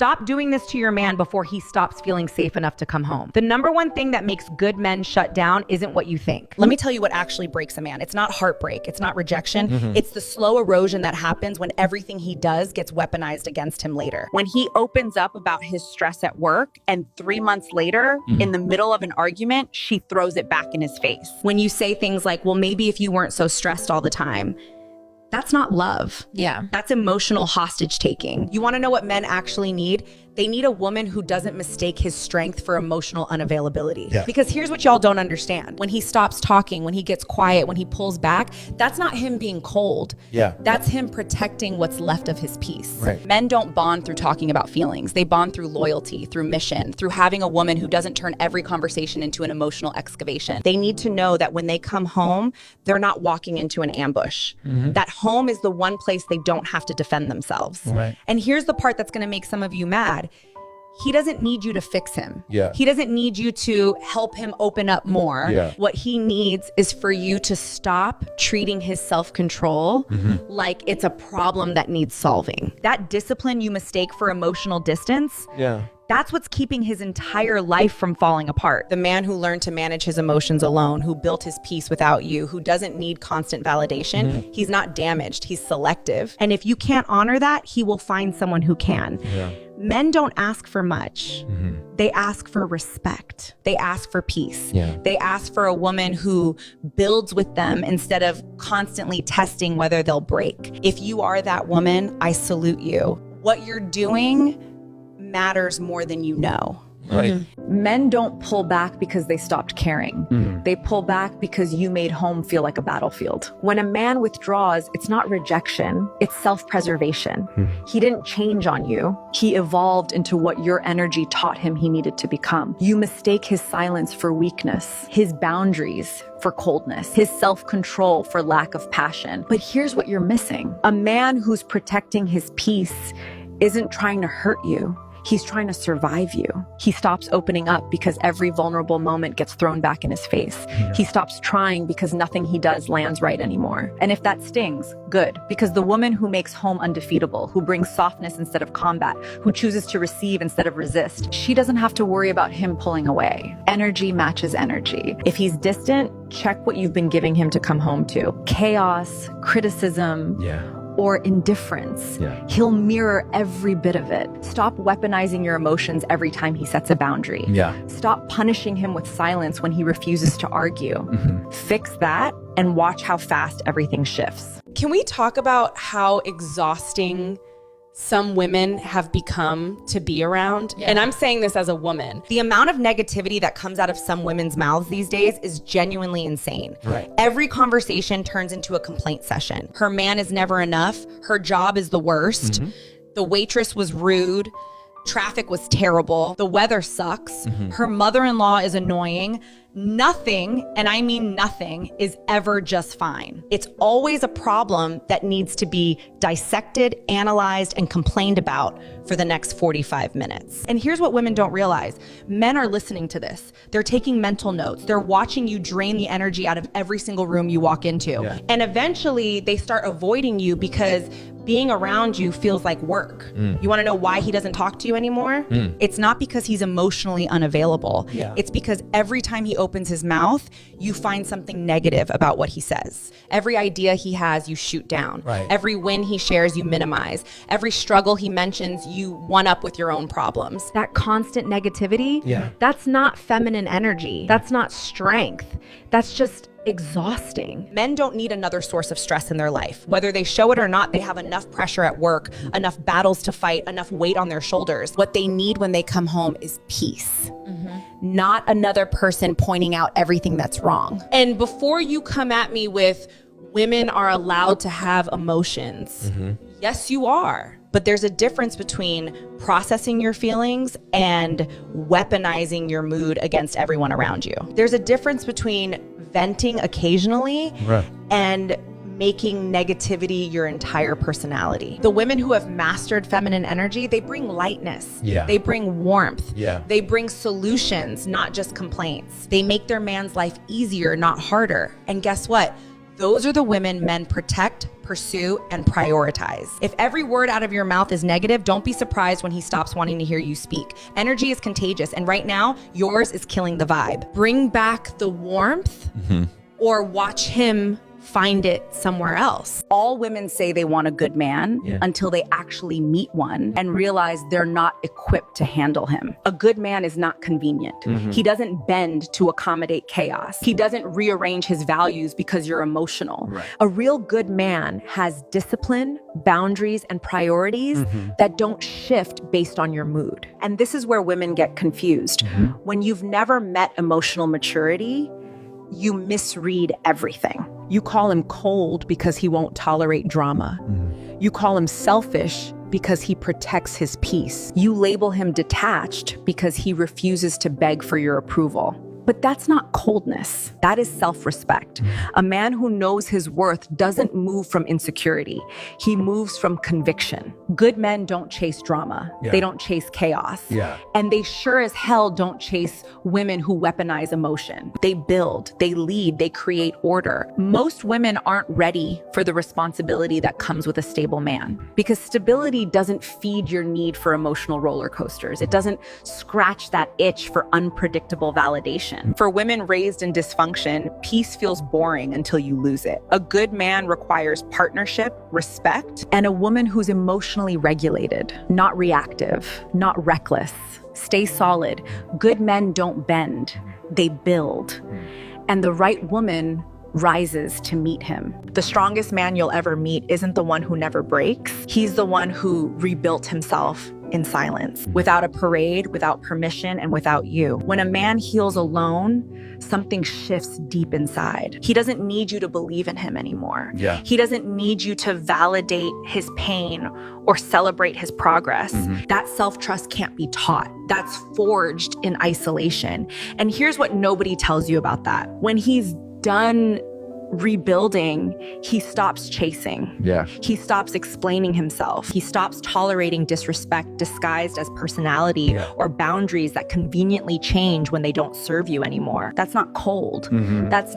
Stop doing this to your man before he stops feeling safe enough to come home. The number one thing that makes good men shut down isn't what you think. Let me tell you what actually breaks a man. It's not heartbreak. It's not rejection. It's the slow erosion that happens when everything he does gets weaponized against him later. When he opens up about his stress at work and 3 months later, in the middle of an argument, she throws it back in his face. When you say things like, well, maybe if you weren't so stressed all the time, that's not love. Yeah. That's emotional hostage taking. You want to know what men actually need? They need a woman who doesn't mistake his strength for emotional unavailability. Yeah. Because here's what y'all don't understand. When he stops talking, when he gets quiet, when he pulls back, that's not him being cold. Yeah. That's him protecting what's left of his peace. Right. Men don't bond through talking about feelings. They bond through loyalty, through mission, through having a woman who doesn't turn every conversation into an emotional excavation. They need to know that when they come home, they're not walking into an ambush. That home is the one place they don't have to defend themselves. Right. And here's the part that's going to make some of you mad. He doesn't need you to fix him. Yeah. He doesn't need you to help him open up more. Yeah. What he needs is for you to stop treating his self-control like it's a problem that needs solving. That discipline you mistake for emotional distance, Yeah. that's what's keeping his entire life from falling apart. The man who learned to manage his emotions alone, who built his peace without you, who doesn't need constant validation, he's not damaged, he's selective. And if you can't honor that, he will find someone who can. Yeah. Men don't ask for much. They ask for respect. They ask for peace. Yeah. They ask for a woman who builds with them instead of constantly testing whether they'll break. If you are that woman, I salute you. What you're doing matters more than you know. Right. Men don't pull back because they stopped caring. They pull back because you made home feel like a battlefield. When a man withdraws, it's not rejection, it's self-preservation. He didn't change on you. He evolved into what your energy taught him he needed to become. You mistake his silence for weakness, his boundaries for coldness, his self-control for lack of passion. But here's what you're missing. A man who's protecting his peace isn't trying to hurt you. He's trying to survive you. He stops opening up because every vulnerable moment gets thrown back in his face. He stops trying because nothing he does lands right anymore. And if that stings, good. Because the woman who makes home undefeatable, who brings softness instead of combat, who chooses to receive instead of resist, she doesn't have to worry about him pulling away. Energy matches energy. If he's distant, check what you've been giving him to come home to. Chaos, criticism, Yeah. or indifference. Yeah. He'll mirror every bit of it. Stop weaponizing your emotions every time he sets a boundary. Yeah. Stop punishing him with silence when he refuses to argue. Fix that and watch how fast everything shifts. Can we talk about how exhausting some women have become to be around? And I'm saying this as a woman. The amount of negativity that comes out of some women's mouths these days is genuinely insane. Right. Every conversation turns into a complaint session. Her man is never enough. Her job is the worst. The waitress was rude. Traffic was terrible. The weather sucks. Her mother-in-law is annoying. Nothing, and I mean nothing, is ever just fine. It's always a problem that needs to be dissected, analyzed, and complained about for the next 45 minutes. And here's what women don't realize. Men are listening to this. They're taking mental notes. They're watching you drain the energy out of every single room you walk into. Yeah. And eventually they start avoiding you because being around you feels like work. You want to know why he doesn't talk to you anymore? It's not because he's emotionally unavailable. Yeah. It's because every time he opens his mouth, you find something negative about what he says. Every idea he has, you shoot down. Right. Every win he shares, you minimize. Every struggle he mentions, you one up with your own problems. That constant negativity, that's not feminine energy. That's not strength. That's just exhausting. Men don't need another source of stress in their life. Whether they show it or not, they have enough pressure at work, enough battles to fight, enough weight on their shoulders. What they need when they come home is peace. Not another person pointing out everything that's wrong. And before you come at me with women are allowed to have emotions, yes, you are. But there's a difference between processing your feelings and weaponizing your mood against everyone around you. There's a difference between venting occasionally and making negativity your entire personality. The women who have mastered feminine energy, they bring lightness. Yeah. They bring warmth. Yeah. They bring solutions, not just complaints. They make their man's life easier, not harder. And guess what? Those are the women men protect, pursue, and prioritize. If every word out of your mouth is negative, don't be surprised when he stops wanting to hear you speak. Energy is contagious, and right now, yours is killing the vibe. Bring back the warmth or watch him find it somewhere else. All women say they want a good man until they actually meet one and realize they're not equipped to handle him. A good man is not convenient. He doesn't bend to accommodate chaos. He doesn't rearrange his values because you're emotional. A real good man has discipline, boundaries, and priorities that don't shift based on your mood. And this is where women get confused. When you've never met emotional maturity, you misread everything. You call him cold because he won't tolerate drama. You call him selfish because he protects his peace. You label him detached because he refuses to beg for your approval. But that's not coldness. That is self-respect. A man who knows his worth doesn't move from insecurity. He moves from conviction. Good men don't chase drama. They don't chase chaos. And they sure as hell don't chase women who weaponize emotion. They build, they lead, they create order. Most women aren't ready for the responsibility that comes with a stable man because stability doesn't feed your need for emotional roller coasters. It doesn't scratch that itch for unpredictable validation. For women raised in dysfunction, peace feels boring until you lose it. A good man requires partnership, respect, and a woman who's emotionally regulated, not reactive, not reckless. Stay solid. Good men don't bend, they build. And the right woman rises to meet him. The strongest man you'll ever meet isn't the one who never breaks. He's the one who rebuilt himself in silence, without a parade, without permission, and without you. When a man heals alone, something shifts deep inside. He doesn't need you to believe in him anymore. He doesn't need you to validate his pain or celebrate his progress. That self-trust can't be taught. That's forged in isolation. And here's what nobody tells you about that. When he's done rebuilding, he stops chasing. He stops explaining himself. He stops tolerating disrespect disguised as personality or boundaries that conveniently change when they don't serve you anymore. That's not cold. That's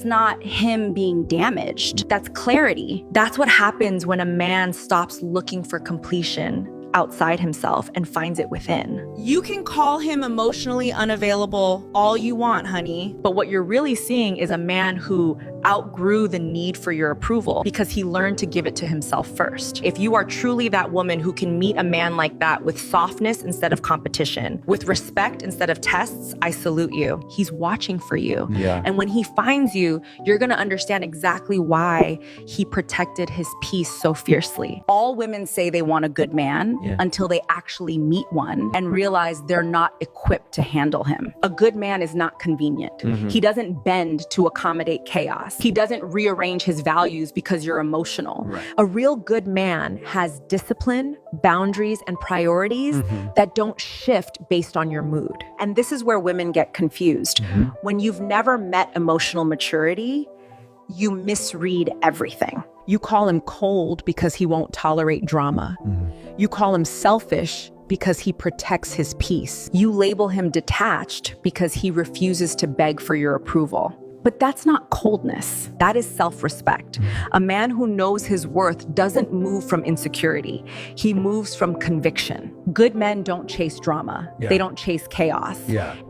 not him being damaged. That's clarity. That's what happens when a man stops looking for completion outside himself and finds it within. You can call him emotionally unavailable all you want, honey. But what you're really seeing is a man who outgrew the need for your approval because he learned to give it to himself first. If you are truly that woman who can meet a man like that with softness instead of competition, with respect instead of tests, I salute you. He's watching for you. And when he finds you, you're gonna understand exactly why he protected his peace so fiercely. All women say they want a good man until they actually meet one and realize they're not equipped to handle him. A good man is not convenient. He doesn't bend to accommodate chaos. He doesn't rearrange his values because you're emotional. A real good man has discipline, boundaries, and priorities that don't shift based on your mood. And this is where women get confused. When you've never met emotional maturity, you misread everything. You call him cold because he won't tolerate drama. You call him selfish because he protects his peace. You label him detached because he refuses to beg for your approval. But that's not coldness. That is self-respect. A man who knows his worth doesn't move from insecurity. He moves from conviction. Good men don't chase drama. They don't chase chaos.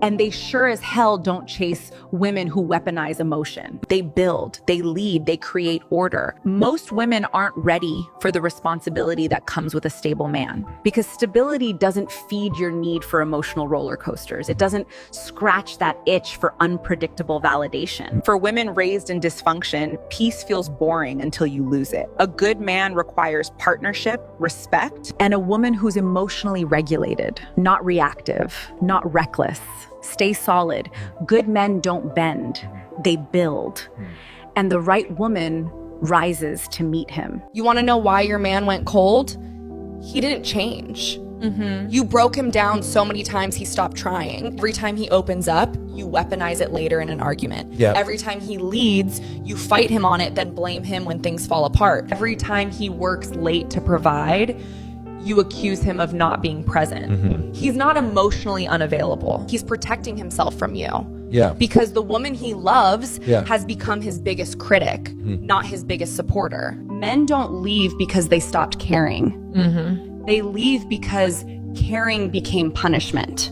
And they sure as hell don't chase women who weaponize emotion. They build, they lead, they create order. Most women aren't ready for the responsibility that comes with a stable man because stability doesn't feed your need for emotional roller coasters. It doesn't scratch that itch for unpredictable validation. For women raised in dysfunction, peace feels boring until you lose it. A good man requires partnership, respect, and a woman who's emotionally regulated, not reactive, not reckless. Stay solid. Good men don't bend, they build. And the right woman rises to meet him. You want to know why your man went cold? He didn't change. You broke him down so many times he stopped trying. Every time he opens up, you weaponize it later in an argument. Every time he leads, you fight him on it, then blame him when things fall apart. Every time he works late to provide, you accuse him of not being present. He's not emotionally unavailable. He's protecting himself from you. Yeah. Because the woman he loves Yeah. has become his biggest critic, not his biggest supporter. Men don't leave because they stopped caring. They leave because caring became punishment.